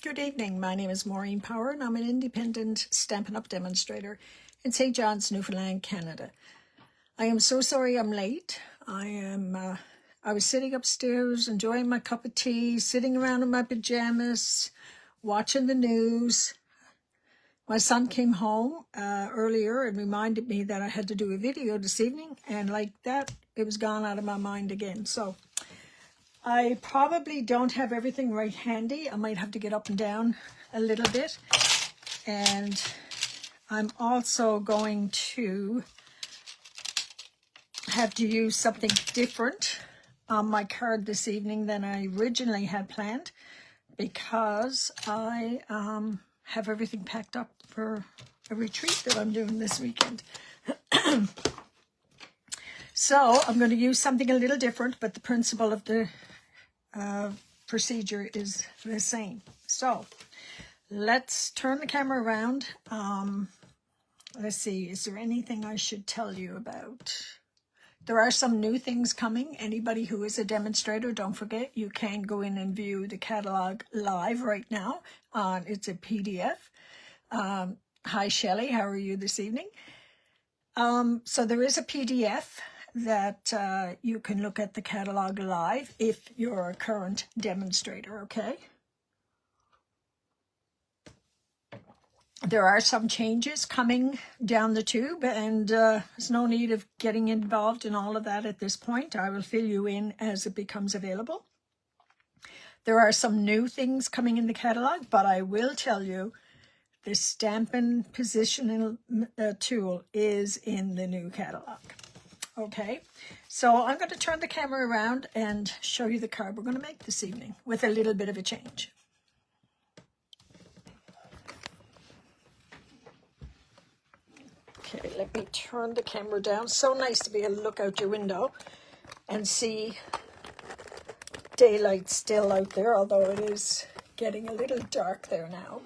Good evening. My name is Maureen Power and I'm an independent Stampin' Up! Demonstrator in St. John's, Newfoundland, Canada. I am so sorry I'm late. I was sitting upstairs enjoying my cup of tea, sitting around in my pajamas, watching the news. My son came home earlier and reminded me that I had to do a video this evening, and like that, it was gone out of my mind again. So I probably don't have everything right handy. I might have to get up and down a little bit. And I'm also going to have to use something different on my card this evening than I originally had planned, because I have everything packed up for a retreat that I'm doing this weekend. So I'm going to use something a little different, but the principle of the procedure is the same. So let's turn the camera around. Let's see, is there anything I should tell you about? There are some new things coming. Anybody who is a demonstrator, don't forget, you can go in and view the catalog live right now. It's a PDF. Hi, Shelley. How are you this evening? So there is a PDF that you can look at the catalog live if you're a current demonstrator, okay? There are some changes coming down the tube, and there's no need of getting involved in all of that at this point. I will fill you in as it becomes available. There are some new things coming in the catalog, but I will tell you the Stampin' Positioning tool is in the new catalog. Okay, so I'm going to turn the camera around and show you the card we're going to make this evening with a little bit of a change. Okay, let me turn the camera down. So nice to be able to look out your window and see daylight still out there, although it is getting a little dark there now,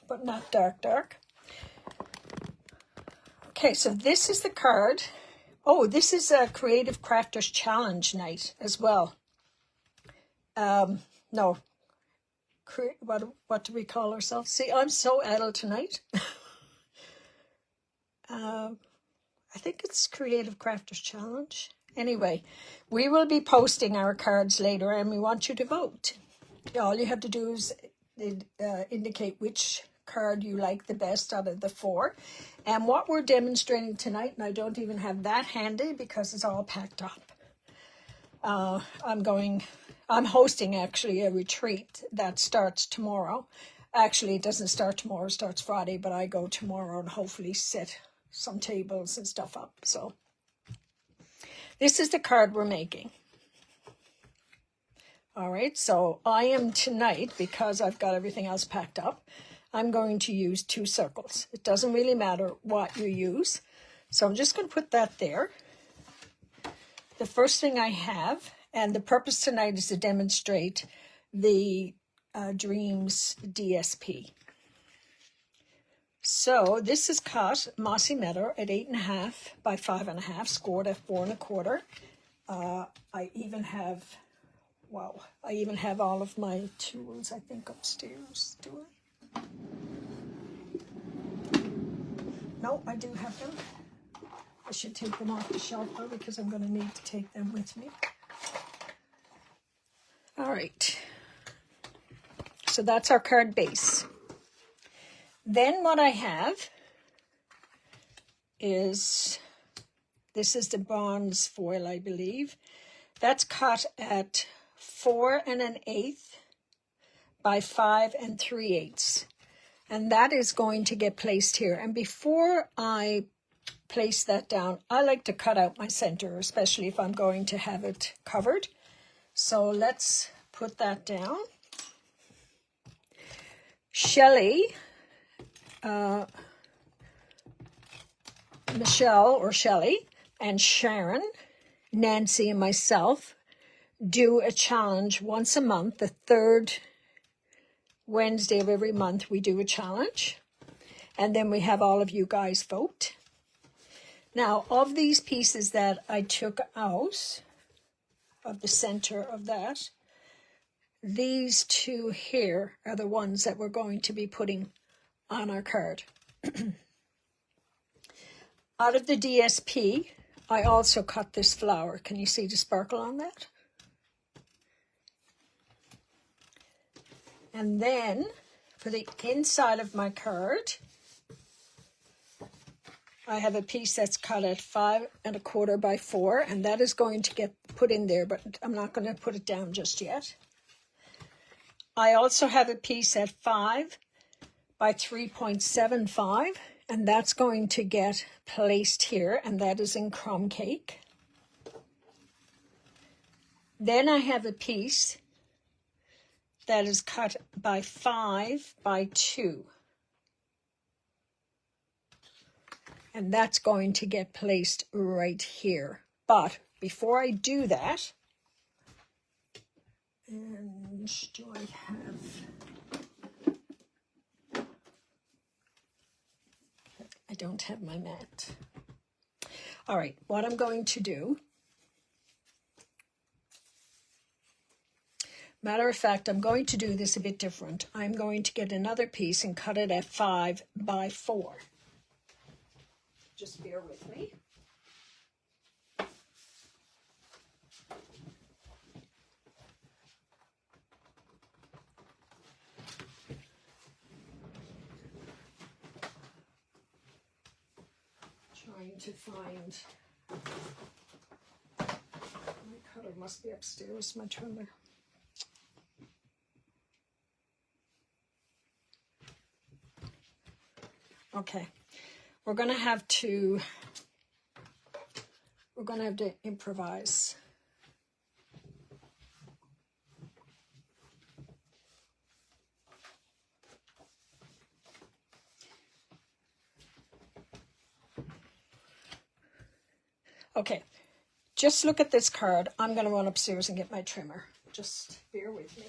but not dark. Okay, so this is the card. Oh, this is a Creative Crafters Challenge night as well. No, what do we call ourselves? See, I'm so adult tonight. I think it's Creative Crafters Challenge. Anyway, we will be posting our cards later and we want you to vote. All you have to do is indicate which card you like the best out of the four. And what we're demonstrating tonight, and I don't even have that handy because it's all packed up. I'm hosting actually a retreat that starts tomorrow. Actually, it doesn't start tomorrow, it starts Friday, but I go tomorrow and hopefully set some tables and stuff up. So this is the card we're making. All right, so I am tonight, because I've got everything else packed up, I'm going to use 2 circles. It doesn't really matter what you use. So I'm just going to put that there. The first thing I have, and the purpose tonight is to demonstrate the Dreams DSP. So this is cut Mossy Meadow at 8.5 by 5.5, scored at 4 1/4. I even have all of my tools, I think, upstairs. Do I? No, I do have them. I should take them off the shelf though, because I'm going to need to take them with me. All right. So that's our card base. Then what I have is, this is the bronze foil, I believe. That's cut at 4 1/8 by 5 3/8. And that is going to get placed here. And before I place that down, I like to cut out my center, especially if I'm going to have it covered. So let's put that down. Shelley, Michelle or Shelley, and Sharon, Nancy, and myself do a challenge once a month. The third Wednesday of every month we do a challenge, and then we have all of you guys vote. Now, of these pieces that I took out of the center of that, these two here are the ones that we're going to be putting on our card. Out of the DSP, I also cut this flower. Can you see the sparkle on that? And then for the inside of my card, I have a piece that's cut at 5 1/4 by 4, and that is going to get put in there, but I'm not going to put it down just yet. I also have a piece at 5 by 3.75, and that's going to get placed here, and that is in crumb cake. Then I have a piece that is cut by 5 by 2. And that's going to get placed right here. But before I do that, and do I have... I don't have my mat. All right, what I'm going to do... Matter of fact, I'm going to do this a bit different. I'm going to get another piece and cut it at 5 by 4. Just bear with me. Trying to find... My cutter must be upstairs, my trimmer. Okay, we're going to have to improvise. Okay, just look at this card. I'm going to run upstairs and get my trimmer. Just bear with me.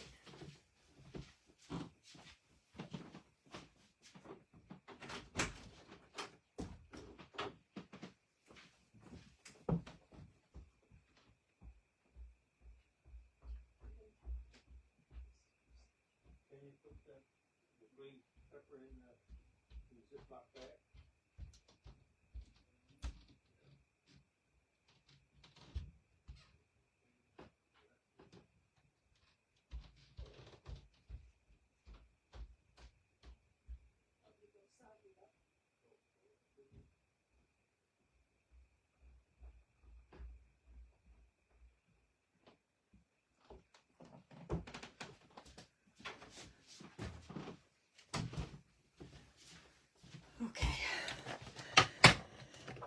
Okay,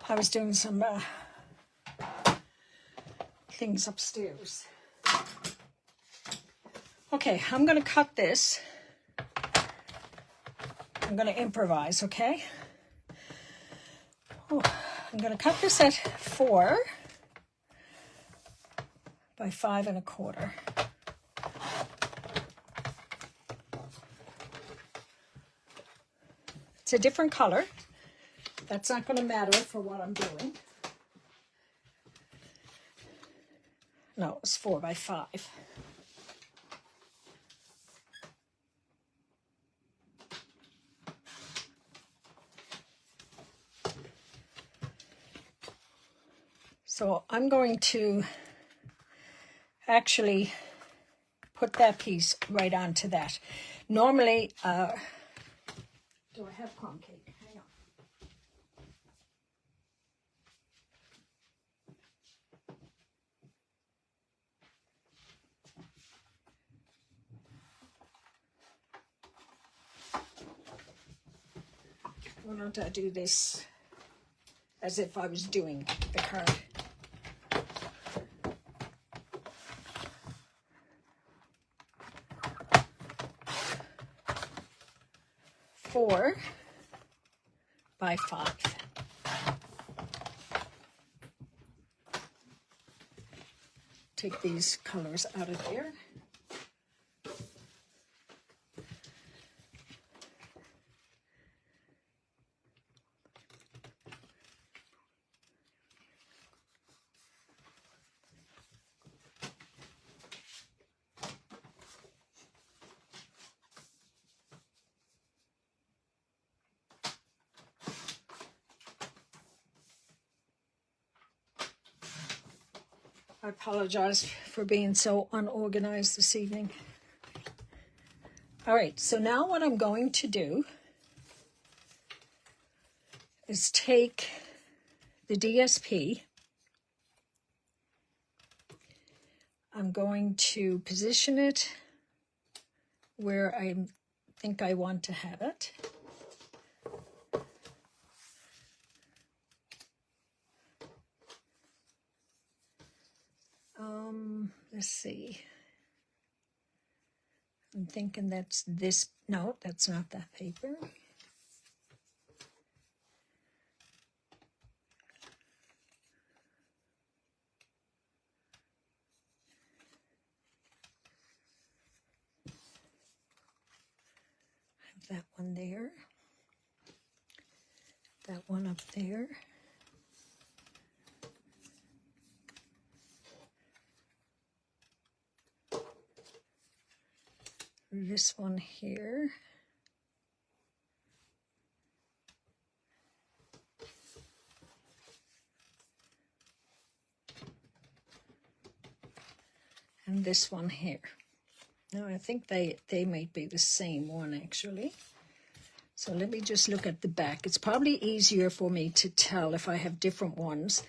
I was doing some things upstairs. Okay, I'm going to cut this. I'm going to improvise, okay? Oh, I'm going to cut this at 4 by 5 1/4. It's a different color. That's not going to matter for what I'm doing. No, it's 4 by 5. So I'm going to actually put that piece right onto that. Normally, do I have crumb cake? Hang on. Why don't I do this as if I was doing the card? Four by 5. Take these colors out of there. I apologize for being so unorganized this evening. All right, so now what I'm going to do is take the DSP. I'm going to position it where I think I want to have it. Let's see. I'm thinking that's this. No, that's not that paper. That one there, that one up there, this one here, and this one here. Now I think they might be the same one actually. So let me just look at the back. It's probably easier for me to tell if I have different ones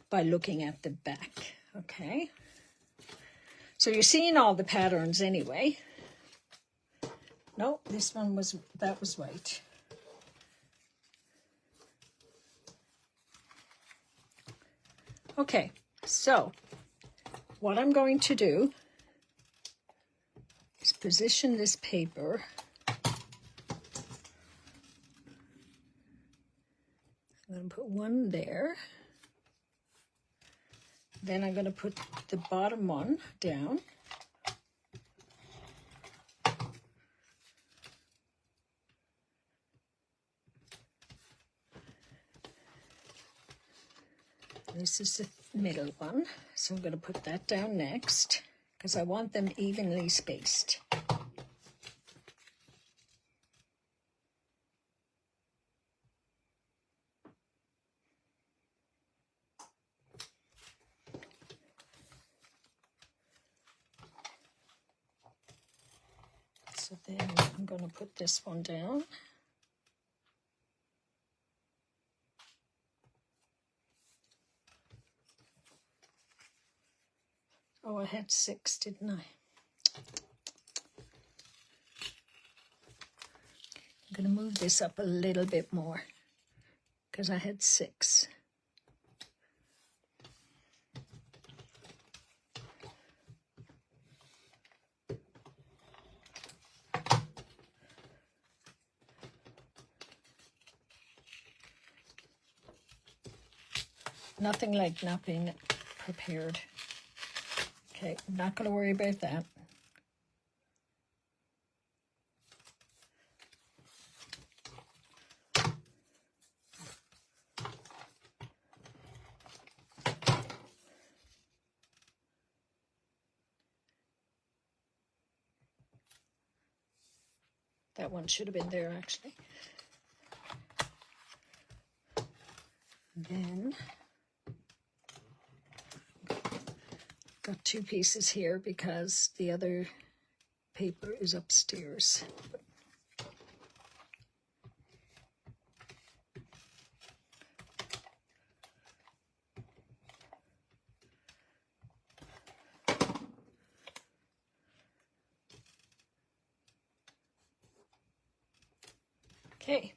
by looking at the back, okay? So you're seeing all the patterns anyway. No, this one was, that was white. Okay, so what I'm going to do is position this paper. I'm going to put one there. Then I'm going to put the bottom one down. This is the middle one, so I'm going to put that down next because I want them evenly spaced. So then I'm going to put this one down. Oh, I had 6, didn't I? I'm going to move this up a little bit more because I had 6. Nothing like not being prepared. Okay, I'm not going to worry about that. That one should have been there, actually. Then, got 2 pieces here because the other paper is upstairs. Okay.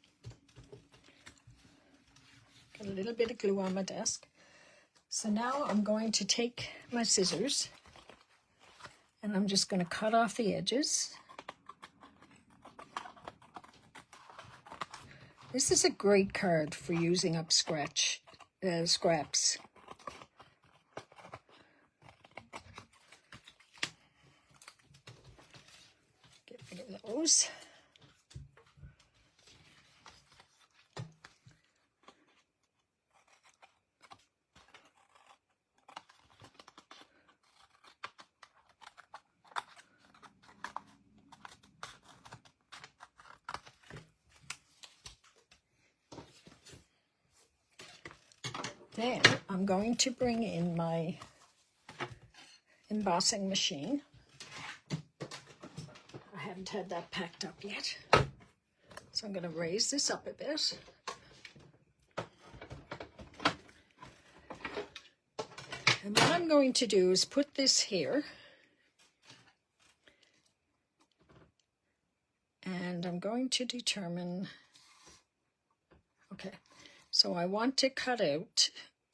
Got a little bit of glue on my desk. So now I'm going to take my scissors and I'm just going to cut off the edges. This is a great card for using up scraps. Get rid of those. Then I'm going to bring in my embossing machine. I haven't had that packed up yet. So I'm going to raise this up a bit. And what I'm going to do is put this here. And I'm going to determine, okay, so I want to cut out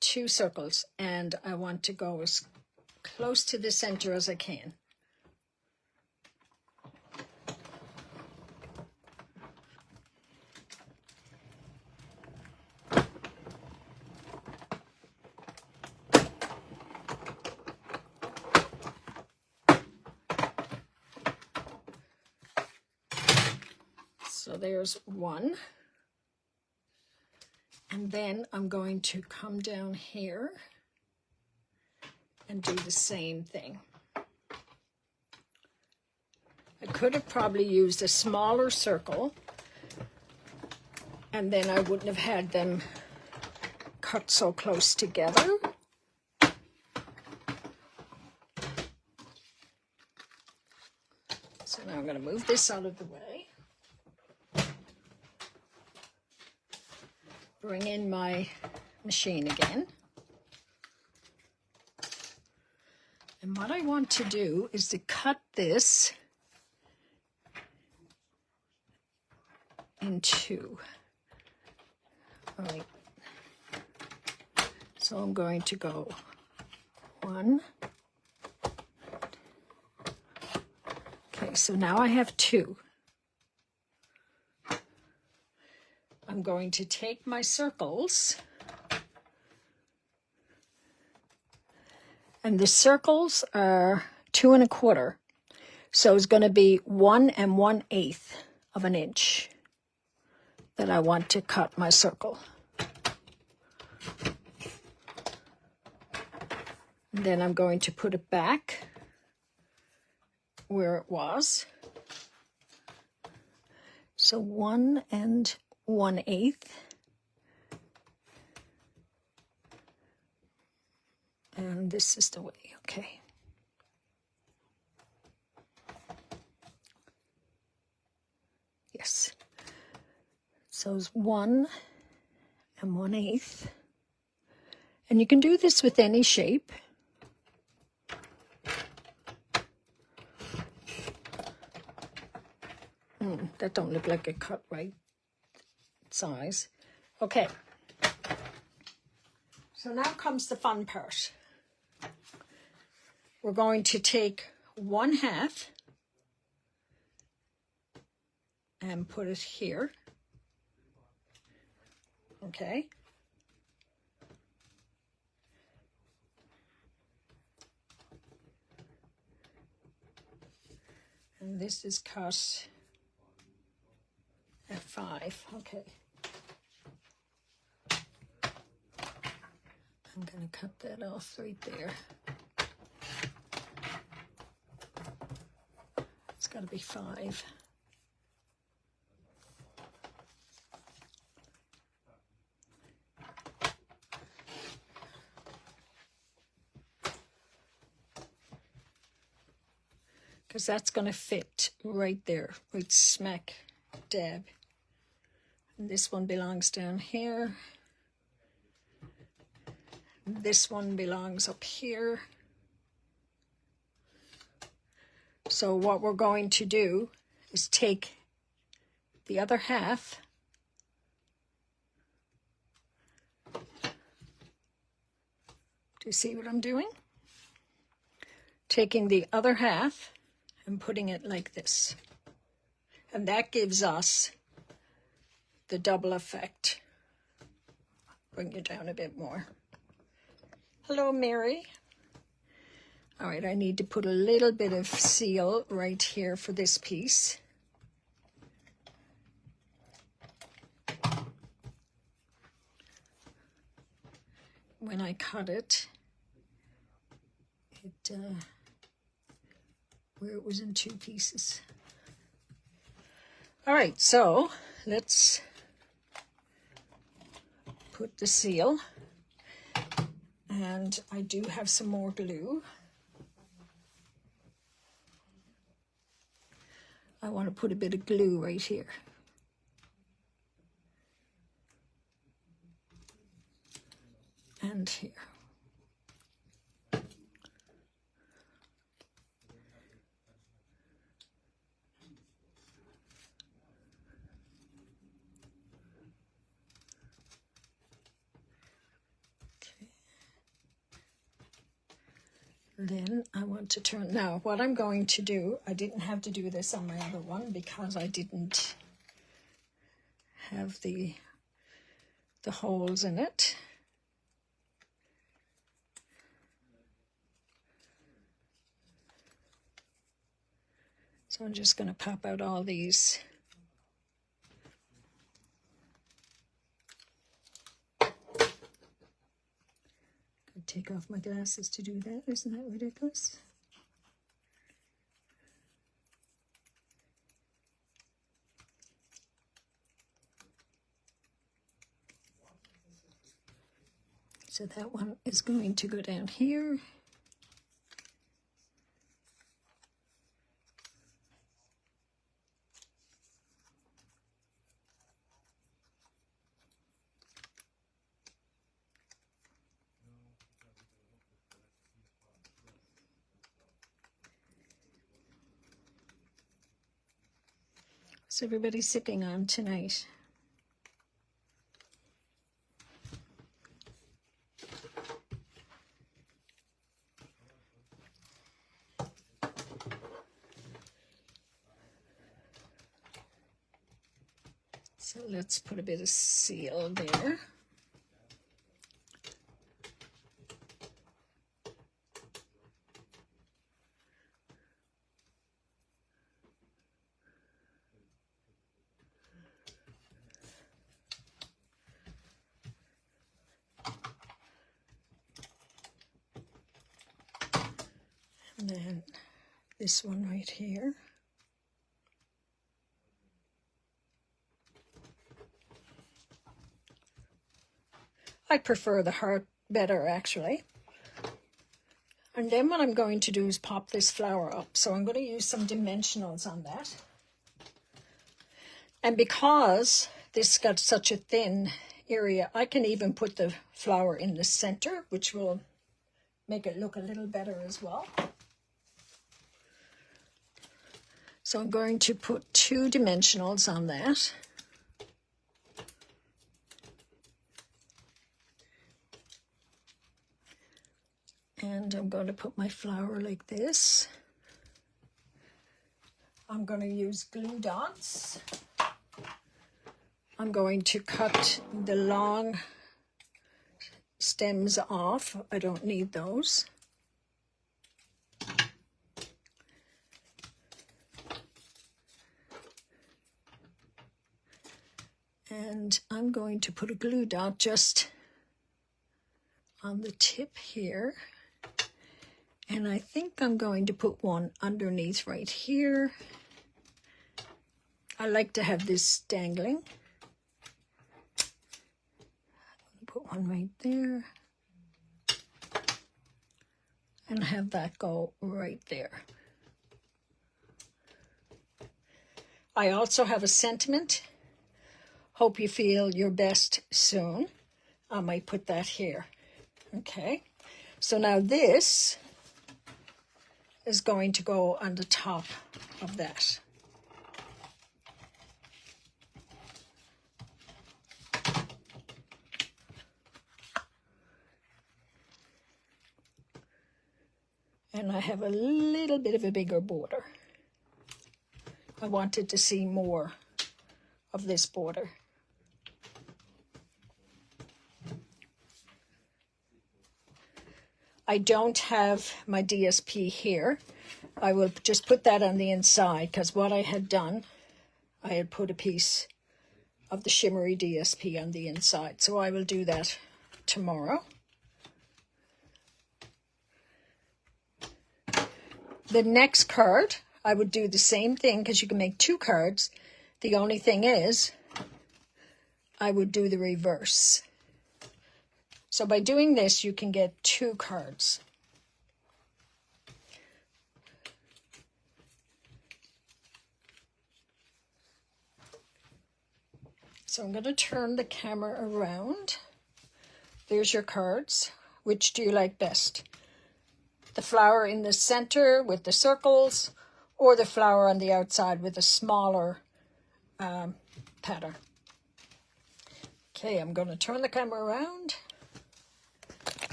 2 circles and I want to go as close to the center as I can. So there's 1. And then I'm going to come down here and do the same thing. I could have probably used a smaller circle and then I wouldn't have had them cut so close together. So now I'm going to move this out of the way. Bring in my machine again. And what I want to do is to cut this in 2. All right. So I'm going to go 1. Okay, so now I have 2. I'm going to take my circles, and the circles are 2 1/4. So it's going to be 1 1/8 of an inch that I want to cut my circle. And then I'm going to put it back where it was. So 1 1/8. And this is the way, okay. Yes. So it's 1 1/8. And you can do this with any shape. That don't look like a cut right size. Okay. So now comes the fun part. We're going to take 1/2 and put it here. Okay. And this is cut at 5. Okay. I'm going to cut that off right there. It's got to be 5. Because that's going to fit right there, right smack dab. And this one belongs down here. This one belongs up here. So what we're going to do is take the other half . Do you see what I'm doing? Taking the other half and putting it like this. And that gives us the double effect. Bring you down a bit more. Hello, Mary. All right, I need to put a little bit of seal right here for this piece. When I cut it, where it was in 2 pieces. All right, so let's put the seal. And I do have some more glue. I want to put a bit of glue right here. And here. Then I want to turn, now what I'm going to do, I didn't have to do this on my other one because I didn't have the holes in it. So I'm just going to pop out all these. Take off my glasses to do that. Isn't that ridiculous? So that one is going to go down here. What's everybody sipping on tonight? So let's put a bit of seal there. And then this one right here. I prefer the heart better, actually. And then what I'm going to do is pop this flower up. So I'm going to use some dimensionals on that. And because this got such a thin area, I can even put the flower in the center, which will make it look a little better as well. So I'm going to put 2 dimensionals on that. And I'm going to put my flower like this. I'm going to use glue dots. I'm going to cut the long stems off. I don't need those. And I'm going to put a glue dot just on the tip here. And I think I'm going to put one underneath right here. I like to have this dangling. Put one right there. And have that go right there. I also have a sentiment. Hope you feel your best soon. I might put that here. Okay. So now this is going to go on the top of that. And I have a little bit of a bigger border. I wanted to see more of this border. I don't have my DSP here. I will just put that on the inside because what I had done, I had put a piece of the shimmery DSP on the inside. So I will do that tomorrow. The next card, I would do the same thing because you can make 2 cards. The only thing is, I would do the reverse. So by doing this, you can get 2 cards. So I'm going to turn the camera around. There's your cards. Which do you like best? The flower in the center with the circles, or the flower on the outside with a smaller pattern? Okay, I'm going to turn the camera around.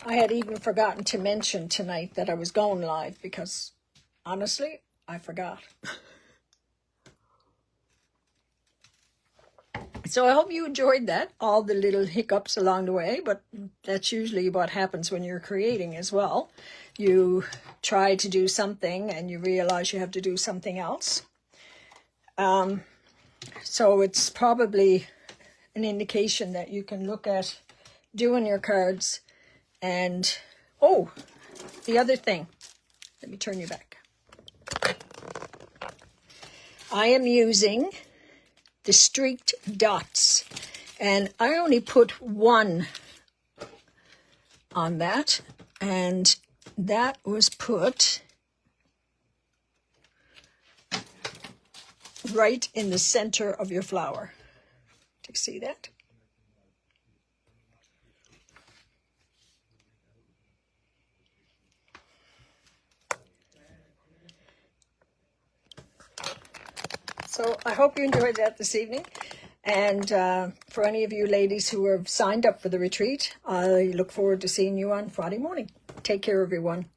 I had even forgotten to mention tonight that I was going live because, honestly, I forgot. So I hope you enjoyed that, all the little hiccups along the way, but that's usually what happens when you're creating as well. You try to do something and you realize you have to do something else. So it's probably an indication that you can look at doing your cards. And, oh, the other thing, let me turn you back. I am using the streaked dots, and I only put one on that, and that was put right in the center of your flower. Do you see that? So I hope you enjoyed that this evening. And for any of you ladies who have signed up for the retreat, I look forward to seeing you on Friday morning. Take care, everyone.